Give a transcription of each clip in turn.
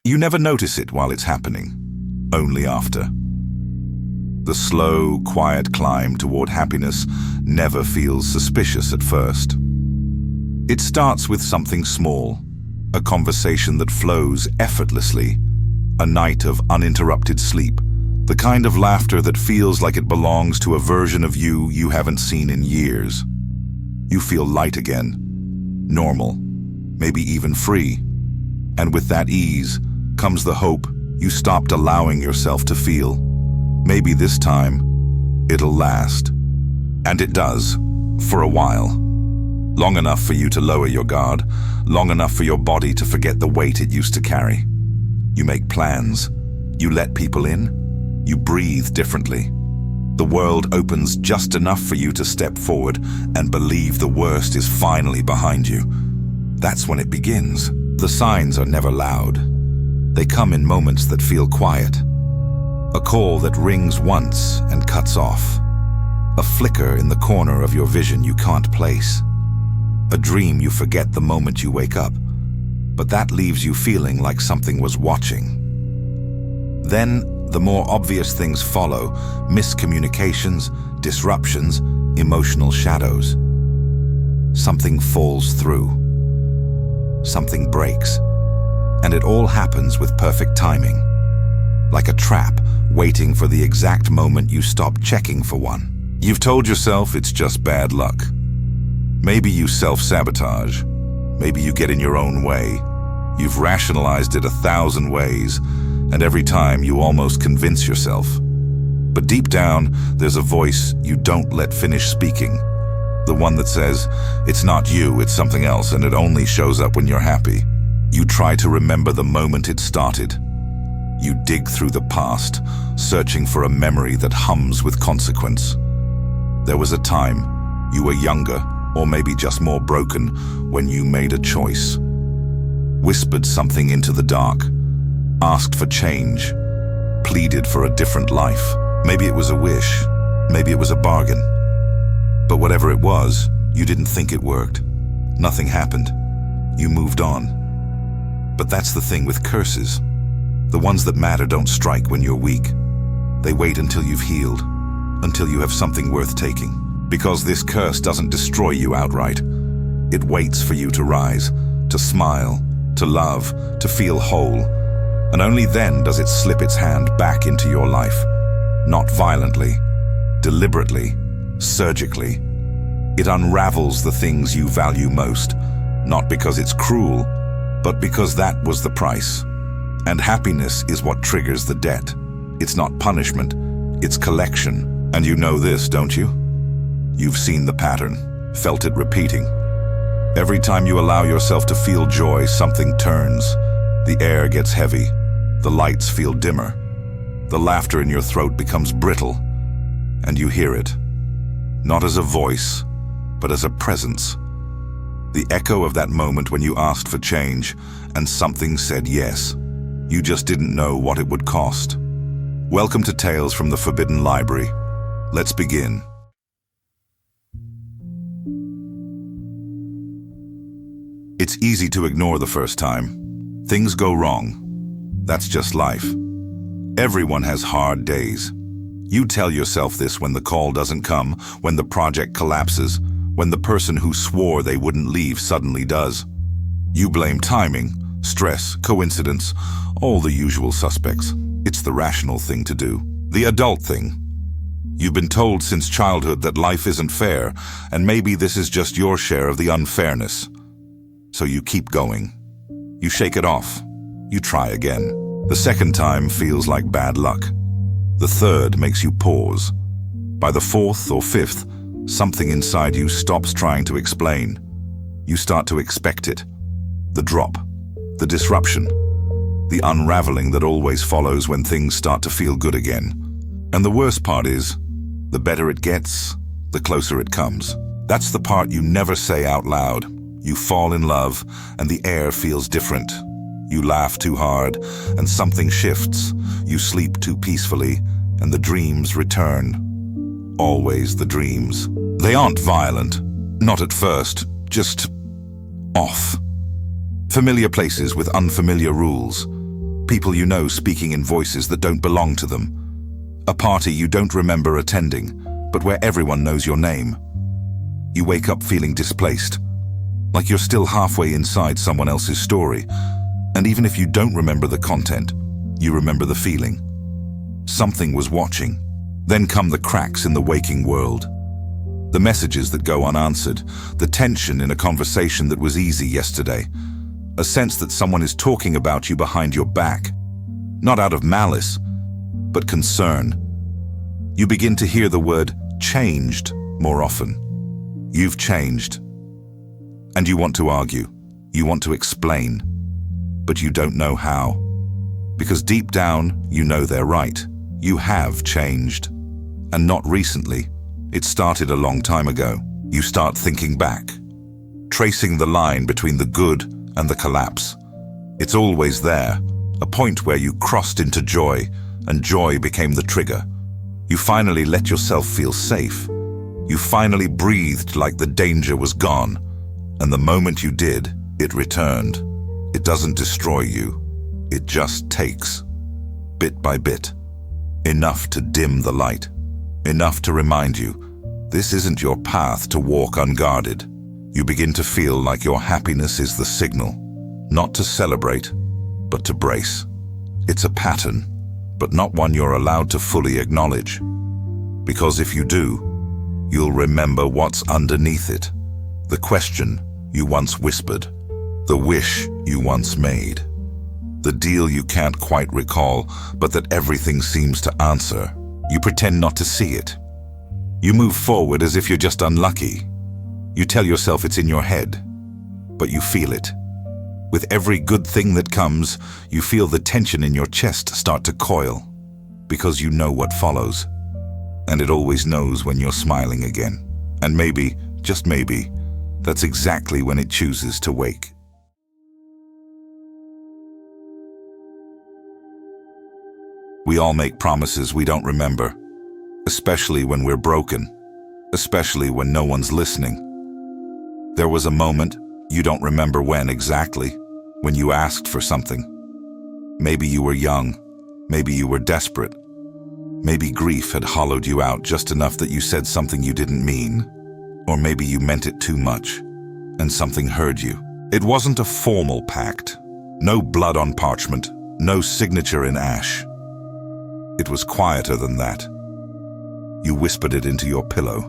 You never notice it while it's happening, only after. The slow, quiet climb toward happiness never feels suspicious at first. It starts with something small, a conversation that flows effortlessly, a night of uninterrupted sleep, the kind of laughter that feels like it belongs to a version of you haven't seen in years. You feel light again, normal, maybe even free. And with that ease comes the hope you stopped allowing yourself to feel. Maybe this time, it'll last. And it does, for a while. Long enough for you to lower your guard, long enough for your body to forget the weight it used to carry. You make plans, you let people in, you breathe differently. The world opens just enough for you to step forward and believe the worst is finally behind you. That's when it begins. The signs are never loud. They come in moments that feel quiet. A call that rings once and cuts off. A flicker in the corner of your vision you can't place. A dream you forget the moment you wake up, but that leaves you feeling like something was watching. Then, the more obvious things follow: miscommunications, disruptions, emotional shadows. Something falls through. Something breaks. And it all happens with perfect timing. Like a trap, waiting for the exact moment you stop checking for one. You've told yourself it's just bad luck. Maybe you self-sabotage. Maybe you get in your own way. You've rationalized it 1,000 ways, and every time you almost convince yourself. But deep down, there's a voice you don't let finish speaking. The one that says, it's not you, it's something else, and it only shows up when you're happy. You try to remember the moment it started. You dig through the past, searching for a memory that hums with consequence. There was a time, you were younger, or maybe just more broken, when you made a choice. Whispered something into the dark, asked for change, pleaded for a different life. Maybe it was a wish, maybe it was a bargain. But whatever it was, you didn't think it worked. Nothing happened. You moved on. But that's the thing with curses. The ones that matter don't strike when you're weak. They wait until you've healed, until you have something worth taking. Because this curse doesn't destroy you outright. It waits for you to rise, to smile, to love, to feel whole. And only then does it slip its hand back into your life. Not violently, deliberately, surgically. It unravels the things you value most, not because it's cruel, but because that was the price. And happiness is what triggers the debt. It's not punishment, it's collection. And you know this, don't you? You've seen the pattern, felt it repeating. Every time you allow yourself to feel joy, something turns. The air gets heavy, the lights feel dimmer. The laughter in your throat becomes brittle, and you hear it. Not as a voice, but as a presence. The echo of that moment when you asked for change, and something said yes. You just didn't know what it would cost. Welcome to Tales from the Forbidden Library. Let's begin. It's easy to ignore the first time. Things go wrong. That's just life. Everyone has hard days. You tell yourself this when the call doesn't come, when the project collapses, when the person who swore they wouldn't leave suddenly does. You blame timing, stress, coincidence, all the usual suspects. It's the rational thing to do. The adult thing. You've been told since childhood that life isn't fair, and maybe this is just your share of the unfairness. So you keep going. You shake it off. You try again. The second time feels like bad luck. The third makes you pause. By the fourth or fifth, something inside you stops trying to explain. You start to expect it. The drop, the disruption, the unraveling that always follows when things start to feel good again. And the worst part is, the better it gets, the closer it comes. That's the part you never say out loud. You fall in love, and the air feels different. You laugh too hard, and something shifts. You sleep too peacefully, and the dreams return. Always the dreams. They aren't violent, not at first, just off. Familiar places with unfamiliar rules. People you know speaking in voices that don't belong to them. A party you don't remember attending, but where everyone knows your name. You wake up feeling displaced, like you're still halfway inside someone else's story. And even if you don't remember the content, you remember the feeling. Something was watching. Then come the cracks in the waking world. The messages that go unanswered, the tension in a conversation that was easy yesterday, a sense that someone is talking about you behind your back, not out of malice, but concern. You begin to hear the word changed more often. You've changed. And you want to argue, you want to explain, but you don't know how. Because deep down, you know they're right. You have changed. And not recently. It started a long time ago. You start thinking back, tracing the line between the good and the collapse. It's always there, a point where you crossed into joy, and joy became the trigger. You finally let yourself feel safe. You finally breathed like the danger was gone. And the moment you did, it returned. It doesn't destroy you. It just takes, bit by bit, enough to dim the light, enough to remind you, this isn't your path to walk unguarded. You begin to feel like your happiness is the signal, not to celebrate, but to brace. It's a pattern, but not one you're allowed to fully acknowledge. Because if you do, you'll remember what's underneath it. The question you once whispered, the wish you once made, the deal you can't quite recall, but that everything seems to answer. You pretend not to see it. You move forward as if you're just unlucky. You tell yourself it's in your head, but you feel it. With every good thing that comes, you feel the tension in your chest start to coil, because you know what follows. And it always knows when you're smiling again. And maybe, just maybe, that's exactly when it chooses to wake. We all make promises we don't remember, especially when we're broken, especially when no one's listening. There was a moment, you don't remember when exactly, when you asked for something. Maybe you were young, maybe you were desperate. Maybe grief had hollowed you out just enough that you said something you didn't mean, or maybe you meant it too much, and something hurt you. It wasn't a formal pact, no blood on parchment, no signature in ash. It was quieter than that. You whispered it into your pillow,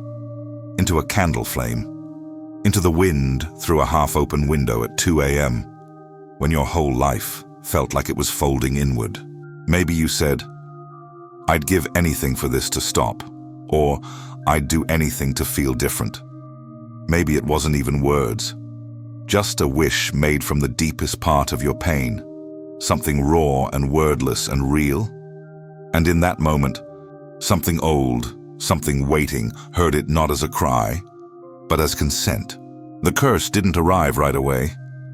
into a candle flame, into the wind through a half-open window at 2 a.m., when your whole life felt like it was folding inward. Maybe you said, "I'd give anything for this to stop," or "I'd do anything to feel different." Maybe it wasn't even words, just a wish made from the deepest part of your pain, something raw and wordless and real. And in that moment, something old, something waiting, heard it not as a cry, but as consent. The curse didn't arrive right away.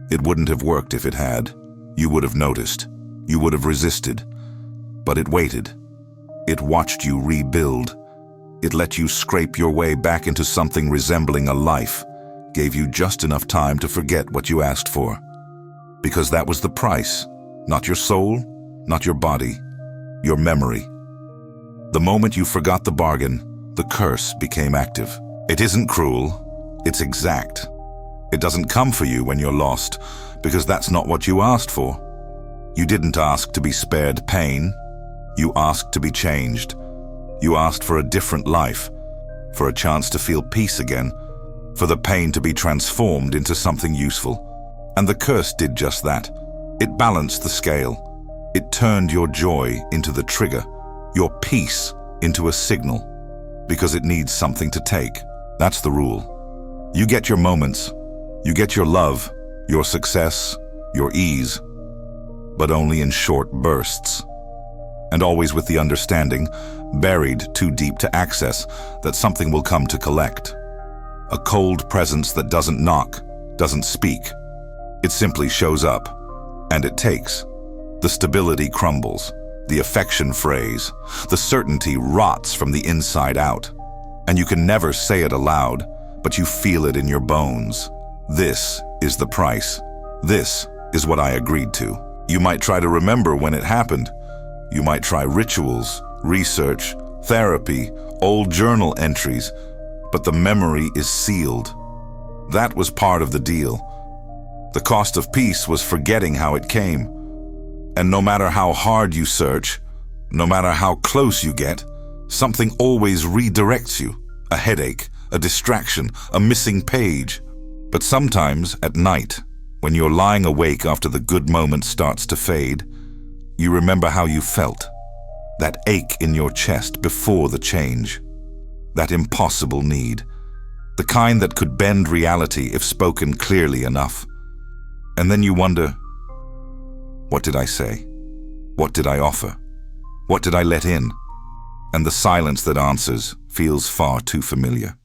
It wouldn't have worked if it had. You would have noticed. You would have resisted. But it waited. It watched you rebuild. It let you scrape your way back into something resembling a life, gave you just enough time to forget what you asked for. Because that was the price. Not your soul, not your body, your memory. The moment you forgot the bargain, the curse became active. It isn't cruel, it's exact. It doesn't come for you when you're lost, because that's not what you asked for. You didn't ask to be spared pain. You asked to be changed. You asked for a different life, for a chance to feel peace again, for the pain to be transformed into something useful. And the curse did just that. It balanced the scale. It turned your joy into the trigger, your peace into a signal, because it needs something to take. That's the rule. You get your moments. You get your love, your success, your ease, but only in short bursts. And always with the understanding, buried too deep to access, that something will come to collect. A cold presence that doesn't knock, doesn't speak. It simply shows up, and it takes. The stability crumbles, the affection frays, the certainty rots from the inside out. And you can never say it aloud, but you feel it in your bones. This is the price. This is what I agreed to. You might try to remember when it happened. You might try rituals, research, therapy, old journal entries, but the memory is sealed. That was part of the deal. The cost of peace was forgetting how it came. And no matter how hard you search, no matter how close you get, something always redirects you. A headache, a distraction, a missing page. But sometimes, at night, when you're lying awake after the good moment starts to fade, you remember how you felt. That ache in your chest before the change. That impossible need. The kind that could bend reality if spoken clearly enough. And then you wonder, what did I say? What did I offer? What did I let in? And the silence that answers feels far too familiar.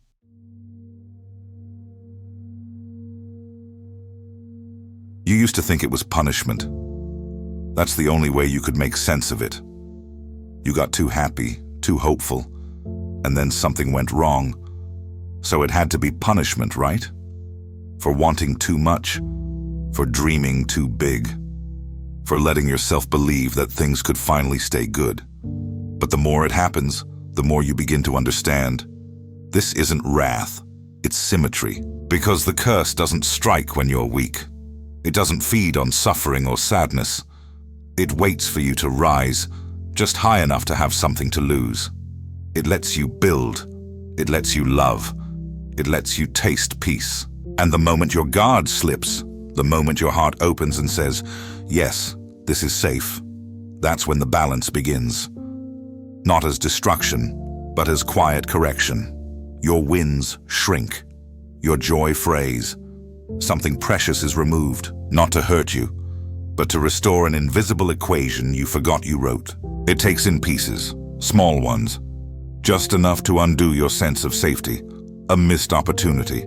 You used to think it was punishment. That's the only way you could make sense of it. You got too happy, too hopeful, and then something went wrong. So it had to be punishment, right? For wanting too much, for dreaming too big, for letting yourself believe that things could finally stay good. But the more it happens, the more you begin to understand. This isn't wrath, it's symmetry. Because the curse doesn't strike when you're weak. It doesn't feed on suffering or sadness. It waits for you to rise, just high enough to have something to lose. It lets you build. It lets you love. It lets you taste peace. And the moment your guard slips, the moment your heart opens and says, yes, this is safe, that's when the balance begins. Not as destruction, but as quiet correction. Your wins shrink. Your joy frays. Something precious is removed, not to hurt you, but to restore an invisible equation you forgot you wrote. It takes in pieces, small ones, just enough to undo your sense of safety, a missed opportunity,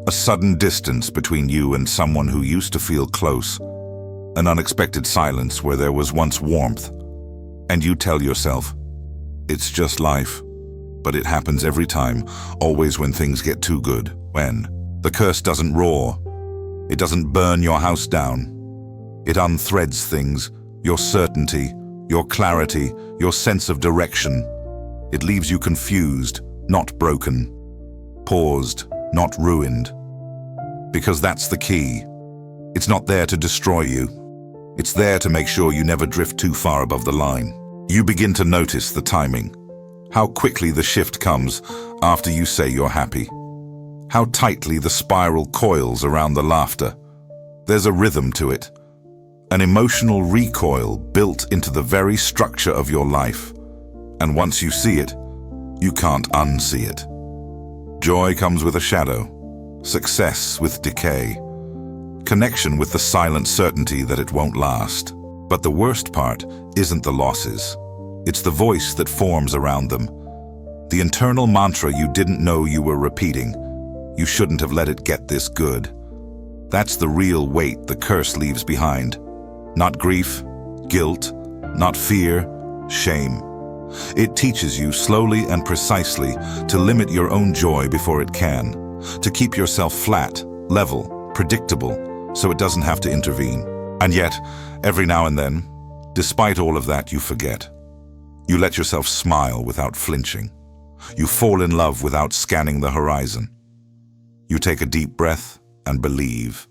a sudden distance between you and someone who used to feel close, an unexpected silence where there was once warmth. And you tell yourself, it's just life, but it happens every time, always when things get too good. When the curse doesn't roar, it doesn't burn your house down. It unthreads things, your certainty, your clarity, your sense of direction. It leaves you confused, not broken, paused, not ruined. Because that's the key. It's not there to destroy you. It's there to make sure you never drift too far above the line. You begin to notice the timing. How quickly the shift comes after you say you're happy. How tightly the spiral coils around the laughter. There's a rhythm to it. An emotional recoil built into the very structure of your life. And once you see it, you can't unsee it. Joy comes with a shadow. Success with decay. Connection with the silent certainty that it won't last. But the worst part isn't the losses. It's the voice that forms around them. The internal mantra you didn't know you were repeating. You shouldn't have let it get this good. That's the real weight the curse leaves behind. Not grief, guilt, not fear, shame. It teaches you slowly and precisely to limit your own joy before it can, to keep yourself flat, level, predictable, so it doesn't have to intervene. And yet, every now and then, despite all of that, you forget. You let yourself smile without flinching. You fall in love without scanning the horizon. You take a deep breath and believe,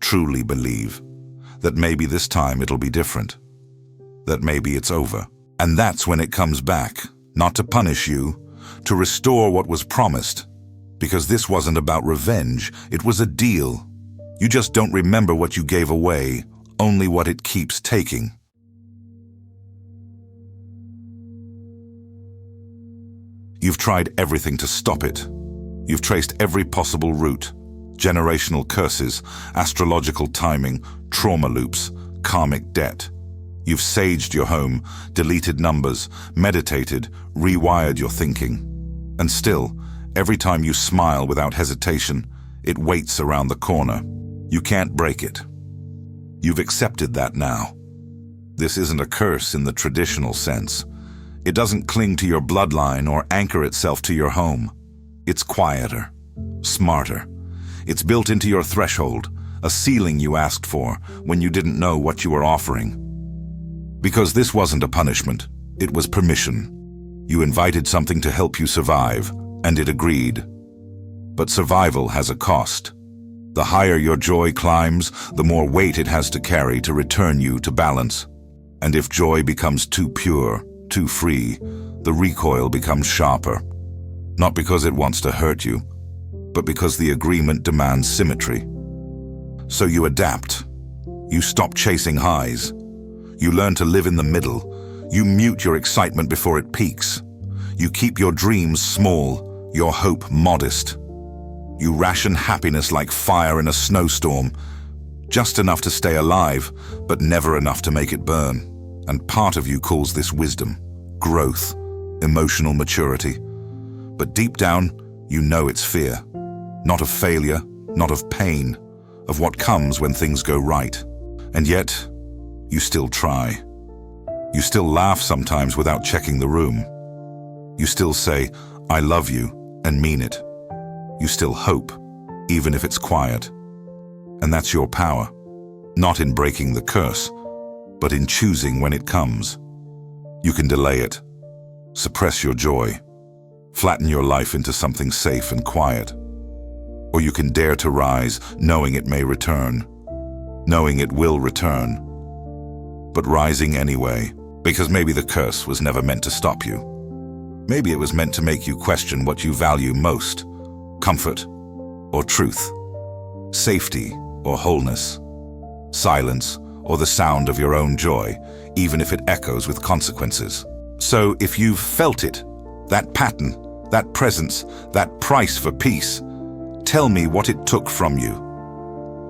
truly believe, that maybe this time it'll be different, that maybe it's over. And that's when it comes back, not to punish you, to restore what was promised. Because this wasn't about revenge, it was a deal. You just don't remember what you gave away, only what it keeps taking. You've tried everything to stop it. You've traced every possible route. Generational curses, astrological timing, trauma loops, karmic debt. You've saged your home, deleted numbers, meditated, rewired your thinking. And still, every time you smile without hesitation, it waits around the corner. You can't break it. You've accepted that now. This isn't a curse in the traditional sense. It doesn't cling to your bloodline or anchor itself to your home. It's quieter, smarter. It's built into your threshold, a ceiling you asked for when you didn't know what you were offering. Because this wasn't a punishment, it was permission. You invited something to help you survive, and it agreed. But survival has a cost. The higher your joy climbs, the more weight it has to carry to return you to balance. And if joy becomes too pure, too free, the recoil becomes sharper. Not because it wants to hurt you, but because the agreement demands symmetry. So you adapt. You stop chasing highs. You learn to live in the middle. You mute your excitement before it peaks. You keep your dreams small, your hope modest. You ration happiness like fire in a snowstorm, just enough to stay alive, but never enough to make it burn. And part of you calls this wisdom, growth, emotional maturity. But deep down, you know it's fear. Not of failure, not of pain, of what comes when things go right. And yet, you still try. You still laugh sometimes without checking the room. You still say, "I love you," and mean it. You still hope, even if it's quiet. And that's your power, not in breaking the curse, but in choosing when it comes. You can delay it, suppress your joy, flatten your life into something safe and quiet. Or you can dare to rise, knowing it may return, knowing it will return, but rising anyway, because maybe the curse was never meant to stop you. Maybe it was meant to make you question what you value most, comfort or truth, safety or wholeness, silence or the sound of your own joy, even if it echoes with consequences. So if you've felt it, that pattern, that presence, that price for peace, tell me what it took from you.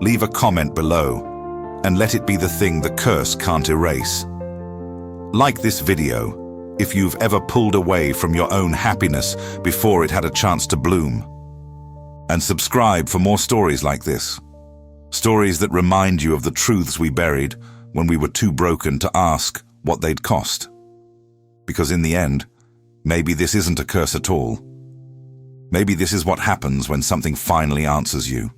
Leave a comment below, and let it be the thing the curse can't erase. Like this video if you've ever pulled away from your own happiness before it had a chance to bloom. And subscribe for more stories like this. Stories that remind you of the truths we buried when we were too broken to ask what they'd cost. Because in the end, maybe this isn't a curse at all. Maybe this is what happens when something finally answers you.